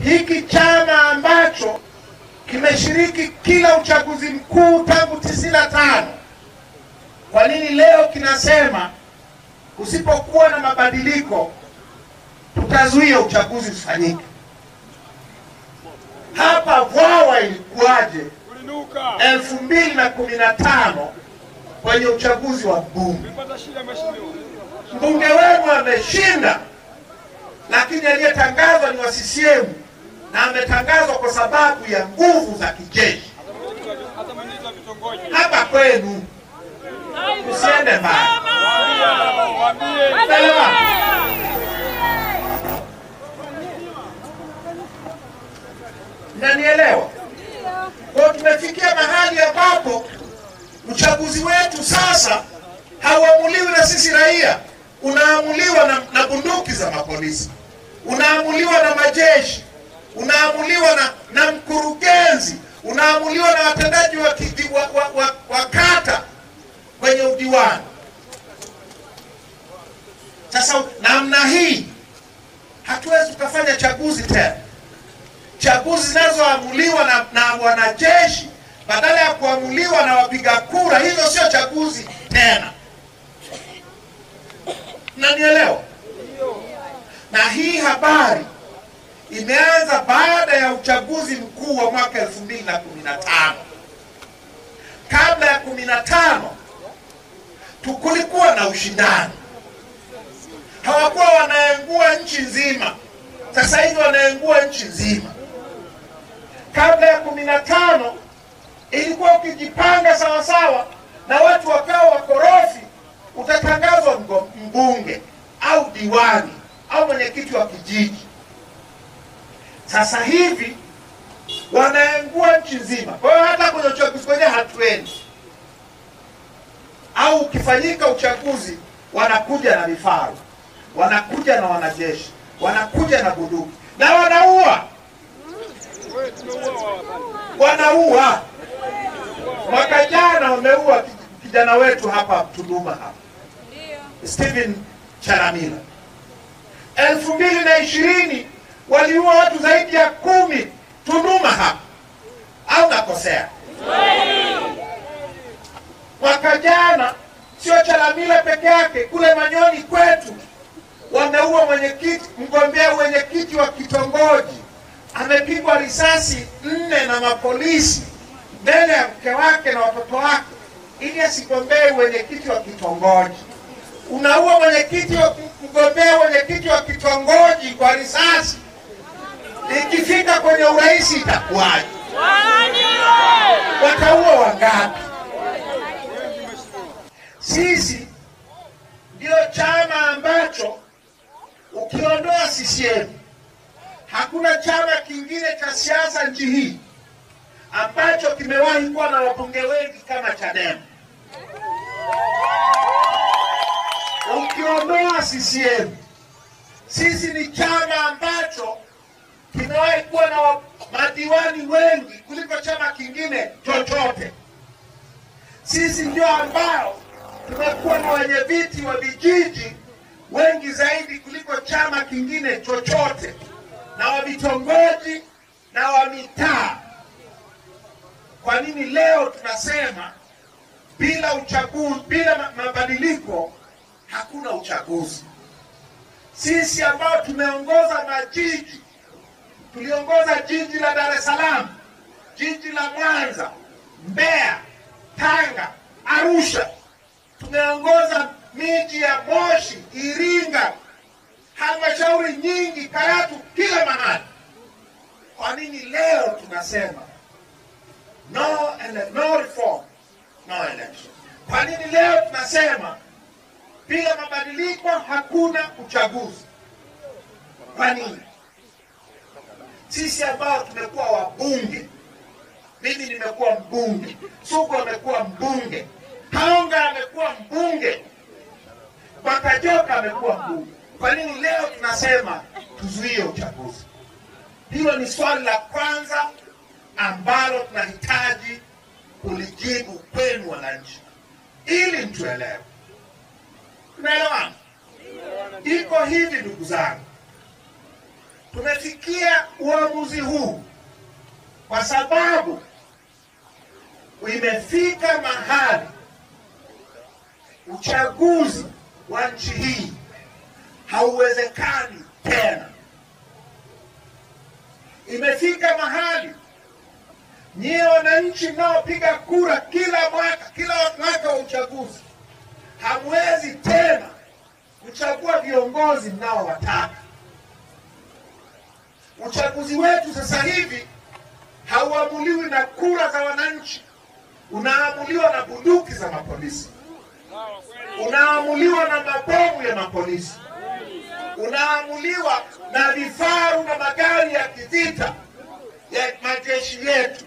hiki chama ambacho kimeshiriki kila uchaguzi mkuu tangu 95, kwa nini leo kinasema usipokuwa na mabadiliko tutazuia uchaguzi usifanyike? Hapa Vwawa ilikuwaje 2015 kwenye uchaguzi wa bunge? Mbunge wenu ameshinda, lakini aliyetangazwa ni wa CCM, na ametangazwa kwa sababu ya nguvu za kijeshi. Hapa kwenu usiende mbali. Mnanielewa? Kwa tumefikia mahali ambapo uchaguzi wetu sasa hauamuliwi na sisi raia, unaamuliwa na bunduki za mapolisi, unaamuliwa na majeshi, unaamuliwa na mkurugenzi, unaamuliwa na watendaji wa kata kwenye udiwani. Sasa namna hii hatuwezi tukafanya chaguzi tena. Chaguzi zinazoamuliwa na wanajeshi badala ya kuamuliwa na wapiga kura, hizo sio chaguzi tena. Mnanielewa? Na hii habari imeanza baada ya uchaguzi mkuu wa mwaka 2015. Kabla ya 15 kulikuwa na ushindani. Hawakuwa wanaengua nchi nzima. Sasa hivi wanaengua nchi nzima. Kabla ya 15 ilikuwa ukijipanga sawa sawa na watu wakawa wakorofi, utatangazwa mbunge au diwani au mwenyekiti wa kijiji. Sasa hivi wanaengua nchi nzima. Kwa hiyo hata kwenye uchaguzi kwenye hatuendi. Au ukifanyika uchaguzi wanakuja na vifaru, wanakuja na wanajeshi, wanakuja na bunduki na wanaua. Mwaka jana wameua kijana wetu hapa Tunduma hapa, Stephen Chalamila. 2020 waliua watu zaidi ya 10 Tunduma hapa, au nakosea? Mwaka jana sio Chalamila peke yake, kule Manyoni kwetu wameua mgombea mwenyekiti wa kitongoji, amepigwa risasi 4 na mapolisi mbele ya mke wake na watoto wake ili asigombee mwenyekiti wa kitongoji. Unaua mgombea mwenyekiti wa kitongoji kwa risasi, ikifika kwenye urais itakuwaje? Wataua wangapi? Sisi ndio chama ambacho ukiondoa CCM hakuna chama kingine cha siasa nchi hii ambacho kimewahi kuwa na wabunge wengi kama Chadema. Ukiondoa CCM, sisi ni chama ambacho kimewahi kuwa na madiwani wengi kuliko chama kingine chochote. Sisi ndio ambao tumekuwa na wenyeviti wa vijiji wengi zaidi kuliko chama kingine chochote, na wa vitongoji na wa mitaa. Kwa nini leo tunasema bila uchaguzi, bila mabadiliko hakuna uchaguzi? Sisi ambao tumeongoza majiji, tuliongoza jiji la Dar es Salaam, jiji la Mwanza, Mbeya, Tanga, Arusha, tumeongoza miji ya Moshi, Iringa, halmashauri nyingi, Karatu, kila mahali. Kwa nini leo tunasema no reform, no election? Kwa nini leo tunasema bila mabadiliko hakuna uchaguzi? Kwa nini? Sisi ambao tumekuwa wabunge, mimi nimekuwa mbunge, Sugu amekuwa mbunge, Haonga amekuwa mbunge, Bakajoka amekuwa mbunge. Kwa nini leo tunasema tuzuie uchaguzi? Hilo ni swali la kwanza ambalo tunahitaji kulijibu kwenu wananchi, ili mtuelewe. Tunaelewana? Iko hivi ndugu zangu, Tumefikia uamuzi huu kwa sababu imefika mahali uchaguzi wa nchi hii hauwezekani tena. Imefika mahali nyie wananchi mnaopiga kura kila mwaka wa uchaguzi hamwezi tena kuchagua viongozi mnaowataka. Uchaguzi wetu sasa hivi hauamuliwi na kura za wananchi, unaamuliwa na bunduki za mapolisi, unaamuliwa na mabomu ya mapolisi, unaamuliwa na vifaru na magari ya kivita ya majeshi yetu.